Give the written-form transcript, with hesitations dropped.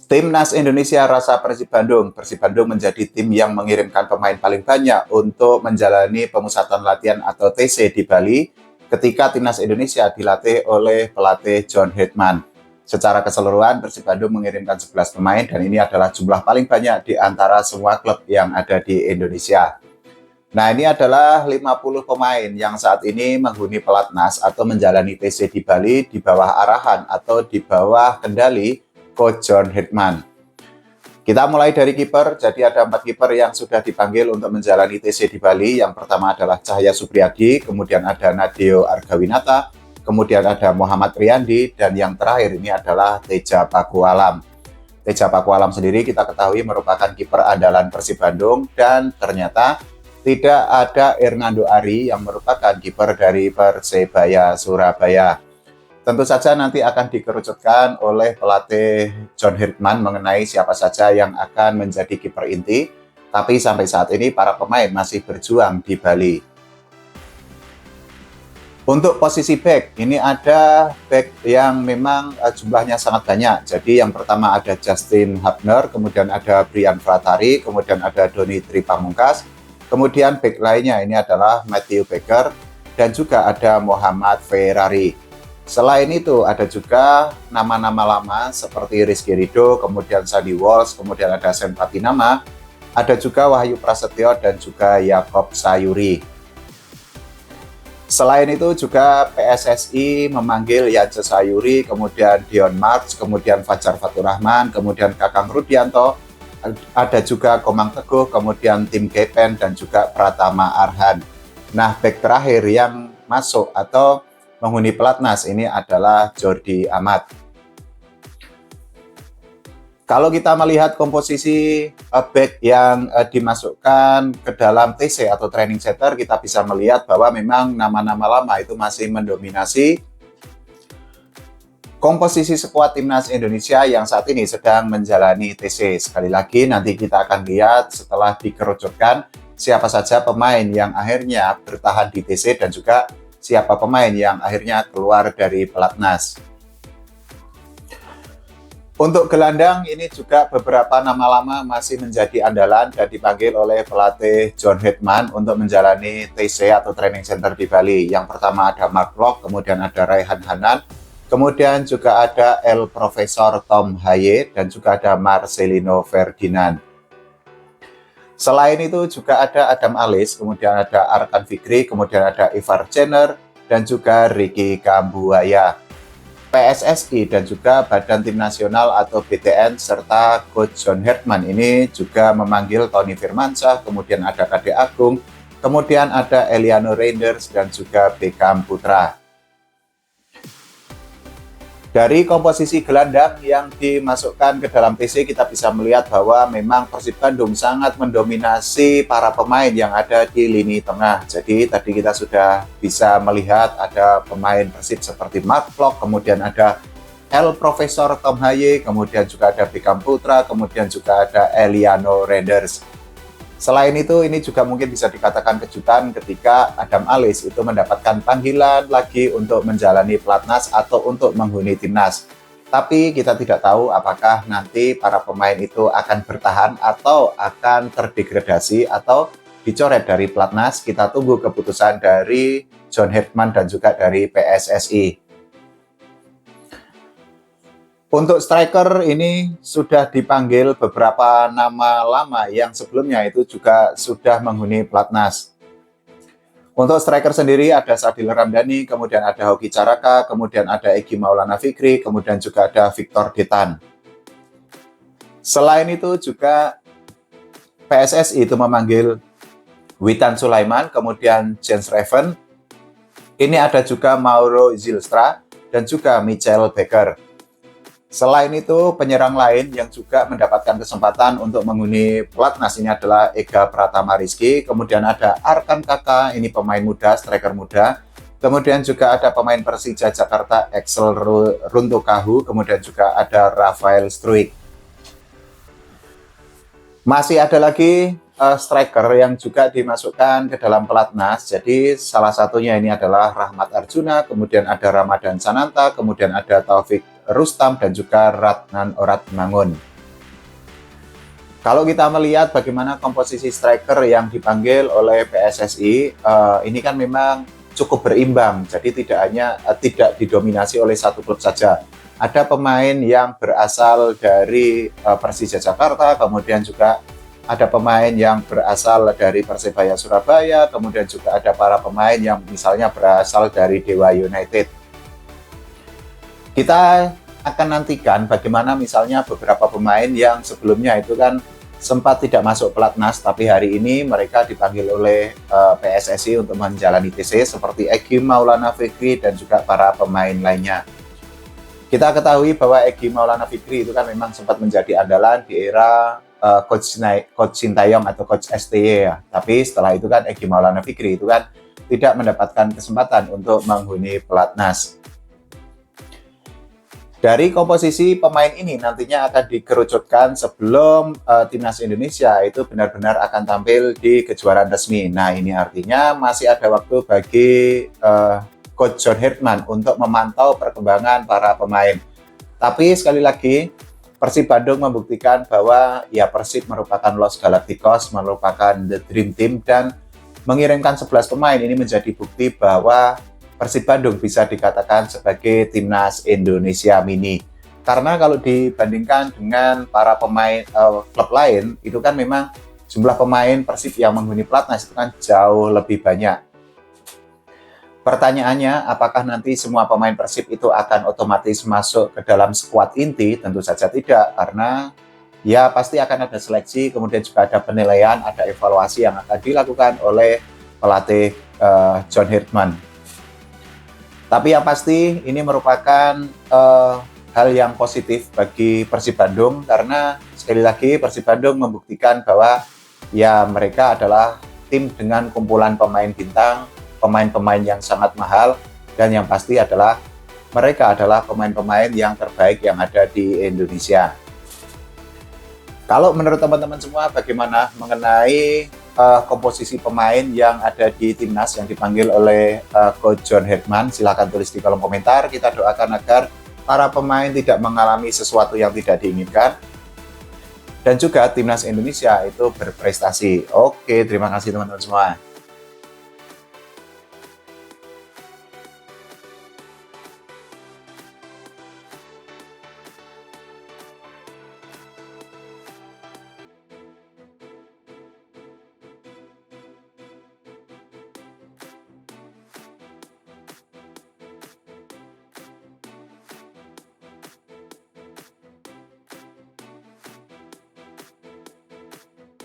Timnas Indonesia Rasa Persib Bandung. Persib Bandung menjadi tim yang mengirimkan pemain paling banyak untuk menjalani pemusatan latihan atau TC di Bali ketika Timnas Indonesia dilatih oleh pelatih John Hetman. Secara keseluruhan, Persib Bandung mengirimkan 11 pemain dan ini adalah jumlah paling banyak di antara semua klub yang ada di Indonesia. Nah, ini adalah 50 pemain yang saat ini menghuni pelatnas atau menjalani TC di Bali di bawah arahan atau di bawah kendali Coach John Hetman. Kita mulai dari kiper, jadi ada 4 kiper yang sudah dipanggil untuk menjalani TC di Bali. Yang pertama adalah Cahya Supriyadi, kemudian ada Nadeo Argawinata, kemudian ada Muhammad Riyandi, dan yang terakhir ini adalah Teja Pakualam. Teja Pakualam sendiri kita ketahui merupakan kiper andalan Persib Bandung dan ternyata tidak ada Hernando Ari yang merupakan kiper dari Persebaya Surabaya. Tentu saja nanti akan dikerucutkan oleh pelatih John Hetman mengenai siapa saja yang akan menjadi kiper inti. Tapi sampai saat ini para pemain masih berjuang di Bali. Untuk posisi back, ini ada back yang memang jumlahnya sangat banyak. Jadi yang pertama ada Justin Hubner, kemudian ada Brian Fratari, kemudian ada Doni Tripamungkas. Kemudian back lainnya ini adalah Matthew Baker dan juga ada Muhammad Ferrari. Selain itu ada juga nama-nama lama seperti Rizky Ridho, kemudian Sandy Walsh, kemudian ada Sen Patinama, ada juga Wahyu Prasetyo dan juga Yakob Sayuri. Selain itu juga PSSI memanggil Yance Sayuri, kemudian Dion Marks, kemudian Fajar Faturrahman, kemudian Kakang Rudianto, ada juga Komang Teguh, kemudian Tim Kepen dan juga Pratama Arhan. Nah, back terakhir yang masuk atau menghuni pelatnas ini adalah Jordi Amat. Kalau kita melihat komposisi back yang dimasukkan ke dalam TC atau training center, kita bisa melihat bahwa memang nama-nama lama itu masih mendominasi komposisi skuad Timnas Indonesia yang saat ini sedang menjalani TC. Sekali lagi nanti kita akan lihat setelah dikerucutkan siapa saja pemain yang akhirnya bertahan di TC dan juga siapa pemain yang akhirnya keluar dari pelatnas. Untuk gelandang ini juga beberapa nama lama masih menjadi andalan dan dipanggil oleh pelatih John Hetman untuk menjalani TC atau Training Center di Bali. Yang pertama ada Mark Locke, kemudian ada Raihan Hanan, kemudian juga ada El Profesor Tom Haye dan juga ada Marcelino Ferdinand. Selain itu juga ada Adam Alis, kemudian ada Arkan Fikri, kemudian ada Ivar Jenner, dan juga Ricky Kambuaya. PSSI dan juga Badan Tim Nasional atau BTN serta Coach John Hetman ini juga memanggil Tony Firmansyah, kemudian ada Kade Agung, kemudian ada Eliano Reinders, dan juga Beckham Putra. Dari komposisi gelandang yang dimasukkan ke dalam TC, kita bisa melihat bahwa memang Persib Bandung sangat mendominasi para pemain yang ada di lini tengah. Jadi tadi kita sudah bisa melihat ada pemain Persib seperti Mark Locke, kemudian ada El Profesor Tom Haye, kemudian juga ada Beckham Putra, kemudian juga ada Eliano Reinders. Selain itu, ini juga mungkin bisa dikatakan kejutan ketika Adam Alis itu mendapatkan panggilan lagi untuk menjalani pelatnas atau untuk menghuni timnas. Tapi kita tidak tahu apakah nanti para pemain itu akan bertahan atau akan terdegradasi atau dicoret dari pelatnas. Kita tunggu keputusan dari John Hetman dan juga dari PSSI. Untuk striker ini sudah dipanggil beberapa nama lama yang sebelumnya itu juga sudah menghuni pelatnas. Untuk striker sendiri ada Sadil Ramdhani, kemudian ada Hoki Caraka, kemudian ada Egy Maulana Fikri, kemudian juga ada Victor Detan. Selain itu juga PSSI itu memanggil Witan Sulaiman, kemudian Jens Reven. Ini ada juga Mauro Zylstra dan juga Michael Becker. Selain itu, penyerang lain yang juga mendapatkan kesempatan untuk menghuni pelatnas ini adalah Ega Pratama Rizky, kemudian ada Arkan Kaka, ini pemain muda, striker muda, kemudian juga ada pemain Persija Jakarta Axel Runtukahu, kemudian juga ada Rafael Struik. Masih ada lagi striker yang juga dimasukkan ke dalam pelatnas. Jadi salah satunya ini adalah Rahmat Arjuna, kemudian ada Ramadan Sananta, kemudian ada Taufik Rustam dan juga Ratnan Oratmangun. Kalau kita melihat bagaimana komposisi striker yang dipanggil oleh PSSI, ini kan memang cukup berimbang. Jadi tidak didominasi oleh satu klub saja. Ada pemain yang berasal dari Persija Jakarta, kemudian juga ada pemain yang berasal dari Persebaya Surabaya, kemudian juga ada para pemain yang misalnya berasal dari Dewa United. Kita akan nantikan bagaimana misalnya beberapa pemain yang sebelumnya itu kan sempat tidak masuk pelatnas, tapi hari ini mereka dipanggil oleh PSSI untuk menjalani TC seperti Egy Maulana Fikri dan juga para pemain lainnya. Kita ketahui bahwa Egy Maulana Fikri itu kan memang sempat menjadi andalan di era Coach Sintayong atau Coach STY ya. Tapi setelah itu kan Egy Maulana Fikri itu kan tidak mendapatkan kesempatan untuk menghuni pelatnas. Dari komposisi pemain ini nantinya akan dikerucutkan sebelum timnas Indonesia itu benar-benar akan tampil di kejuaraan resmi. Nah, ini artinya masih ada waktu bagi Coach John Herdman untuk memantau perkembangan para pemain. Tapi sekali lagi, Persib Bandung membuktikan bahwa ya Persib merupakan Los Galacticos, merupakan the dream team, dan mengirimkan 11 pemain ini menjadi bukti bahwa Persib Bandung bisa dikatakan sebagai timnas Indonesia mini. Karena kalau dibandingkan dengan para pemain klub lain, itu kan memang jumlah pemain Persib yang menghuni pelatnas itu kan jauh lebih banyak. Pertanyaannya, apakah nanti semua pemain Persib itu akan otomatis masuk ke dalam skuad inti? Tentu saja tidak, karena ya pasti akan ada seleksi, kemudian juga ada penilaian, ada evaluasi yang akan dilakukan oleh pelatih John Herdman. Tapi yang pasti ini merupakan hal yang positif bagi Persib Bandung, karena sekali lagi Persib Bandung membuktikan bahwa ya mereka adalah tim dengan kumpulan pemain bintang, pemain-pemain yang sangat mahal, dan yang pasti adalah mereka adalah pemain-pemain yang terbaik yang ada di Indonesia. Kalau menurut teman-teman semua bagaimana mengenai komposisi pemain yang ada di timnas yang dipanggil oleh Coach John Herdman? Silahkan tulis di kolom komentar. Kita doakan agar para pemain tidak mengalami sesuatu yang tidak diinginkan, dan juga timnas Indonesia itu berprestasi. Oke, terima kasih teman-teman semua.